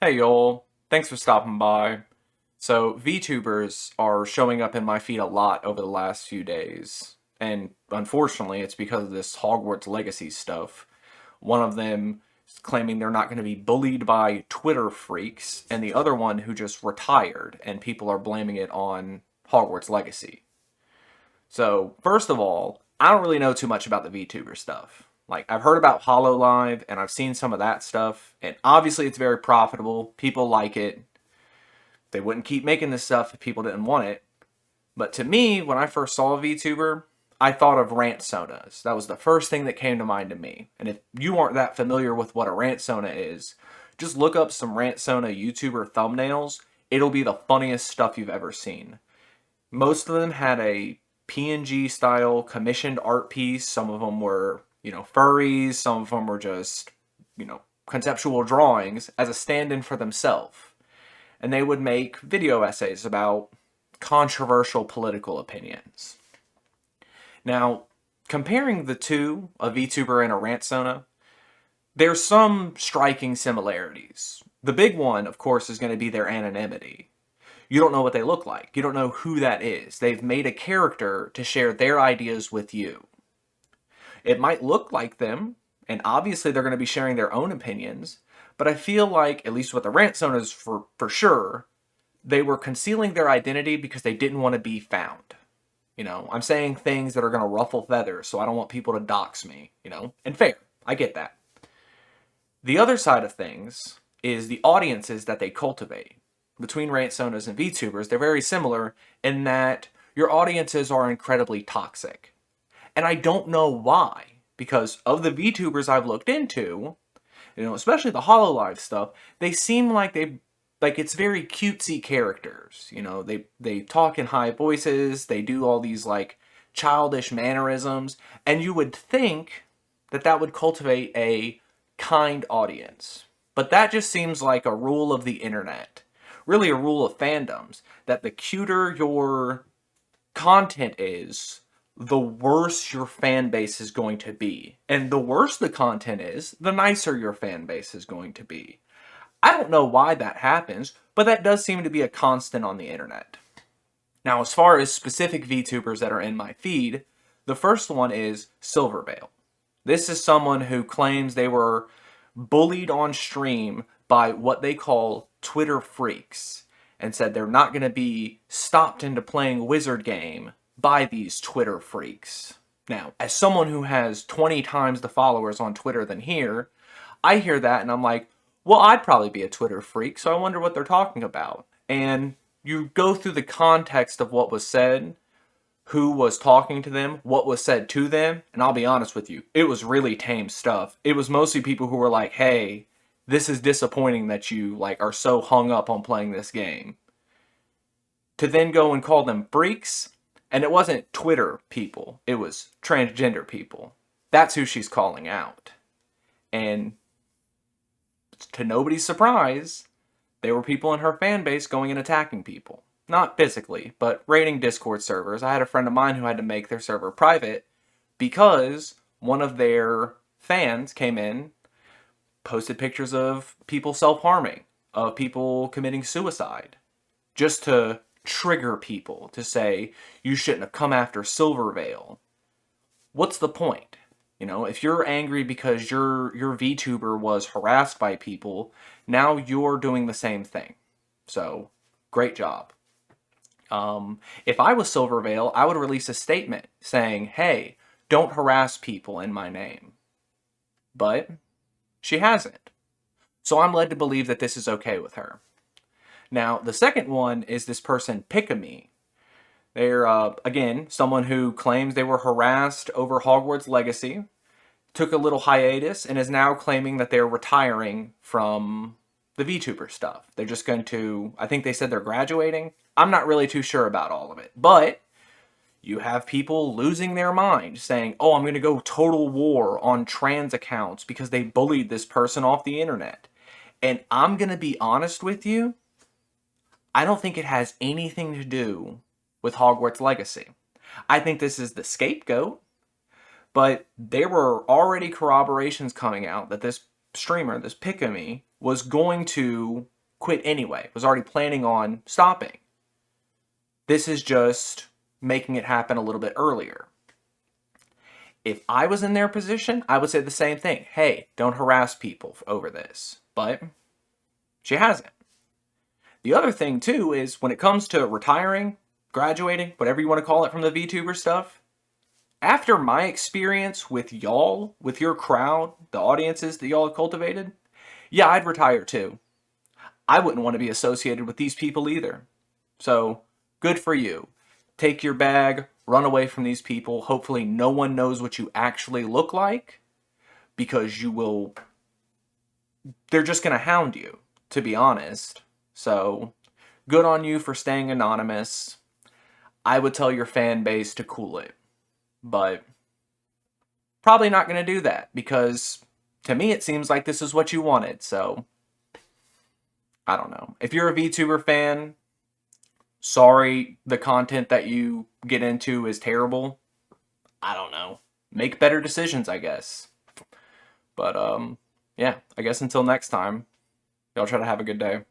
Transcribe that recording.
Hey y'all, thanks for stopping by. So, VTubers are showing up in my feed a lot over the last few days, and unfortunately, it's because of this Hogwarts Legacy stuff. One of them is claiming they're not going to be bullied by Twitter freaks, and the other one who just retired, and people are blaming it on Hogwarts Legacy. So, first of all, I don't really know too much about the VTuber stuff. Like, I've heard about Hololive, and I've seen some of that stuff, and obviously it's very profitable. People like it. They wouldn't keep making this stuff if people didn't want it. But to me, when I first saw a VTuber, I thought of rant sonas. That was the first thing that came to mind to me. And if you aren't that familiar with what a rant sona is, just look up some rant sona YouTuber thumbnails. It'll be the funniest stuff you've ever seen. Most of them had a PNG style commissioned art piece. Some of them were, furries. Some of them were just, conceptual drawings as a stand in for themselves. And they would make video essays about controversial political opinions. Now, comparing the two, a VTuber and a rantsona, there's some striking similarities. The big one, of course, is going to be their anonymity. You don't know what they look like. You don't know who that is. They've made a character to share their ideas with you. It might look like them, and obviously they're going to be sharing their own opinions, but I feel like, at least with the rantsonas for sure, they were concealing their identity because they didn't want to be found. I'm saying things that are going to ruffle feathers, so I don't want people to dox me, and fair. I get that. The other side of things is the audiences that they cultivate. Between rantsonas and VTubers, they're very similar in that your audiences are incredibly toxic. And I don't know why, because of the VTubers I've looked into, especially the Hololive stuff, they seem like it's very cutesy characters. They talk in high voices, they do all these like childish mannerisms, and you would think that that would cultivate a kind audience. But that just seems like a rule of the internet. Really a rule of fandoms that the cuter your content is, the worse your fan base is going to be. And the worse the content is, the nicer your fan base is going to be. I don't know why that happens, but that does seem to be a constant on the internet. Now, as far as specific VTubers that are in my feed, the first one is Silvervale. This is someone who claims they were bullied on stream by what they call Twitter freaks and said they're not going to be stopped into playing Wizard Game by these Twitter freaks. Now, as someone who has 20 times the followers on Twitter than here, I hear that and I'm like, well, I'd probably be a Twitter freak, so I wonder what they're talking about. And you go through the context of what was said, who was talking to them, what was said to them, and I'll be honest with you, it was really tame stuff. It was mostly people who were like, hey, this is disappointing that you are so hung up on playing this game. To then go and call them freaks, and it wasn't Twitter people, it was transgender people. That's who she's calling out. And to nobody's surprise, there were people in her fan base going and attacking people. Not physically, but raiding Discord servers. I had a friend of mine who had to make their server private because one of their fans came in, posted pictures of people self-harming, of people committing suicide, just to trigger people to say, you shouldn't have come after Silvervale. What's the point? If you're angry because your VTuber was harassed by people, now you're doing the same thing. So, great job. If I was Silvervale, I would release a statement saying, hey, don't harass people in my name. But she hasn't. So I'm led to believe that this is okay with her. Now, the second one is this person, Pikamee. They're, again, someone who claims they were harassed over Hogwarts Legacy, took a little hiatus, and is now claiming that they're retiring from the VTuber stuff. They're just going to, I think they said they're graduating. I'm not really too sure about all of it. But you have people losing their mind saying, oh, I'm going to go total war on trans accounts because they bullied this person off the internet. And I'm going to be honest with you, I don't think it has anything to do with Hogwarts Legacy. I think this is the scapegoat, but there were already corroborations coming out that this streamer, this Pikamee, was going to quit anyway, was already planning on stopping. This is just making it happen a little bit earlier. If I was in their position, I would say the same thing. Hey, don't harass people over this. But she hasn't. The other thing, too, is when it comes to retiring, graduating, whatever you want to call it from the VTuber stuff, after my experience with y'all, with your crowd, the audiences that y'all have cultivated, yeah, I'd retire too. I wouldn't want to be associated with these people either. So, good for you. Take your bag, run away from these people. Hopefully no one knows what you actually look like, because they're just going to hound you, to be honest. So, good on you for staying anonymous. I would tell your fan base to cool it. But probably not going to do that, because to me it seems like this is what you wanted. So, I don't know. If you're a VTuber fan, sorry the content that you get into is terrible. I don't know. Make better decisions, I guess. But, yeah, I guess until next time, y'all try to have a good day.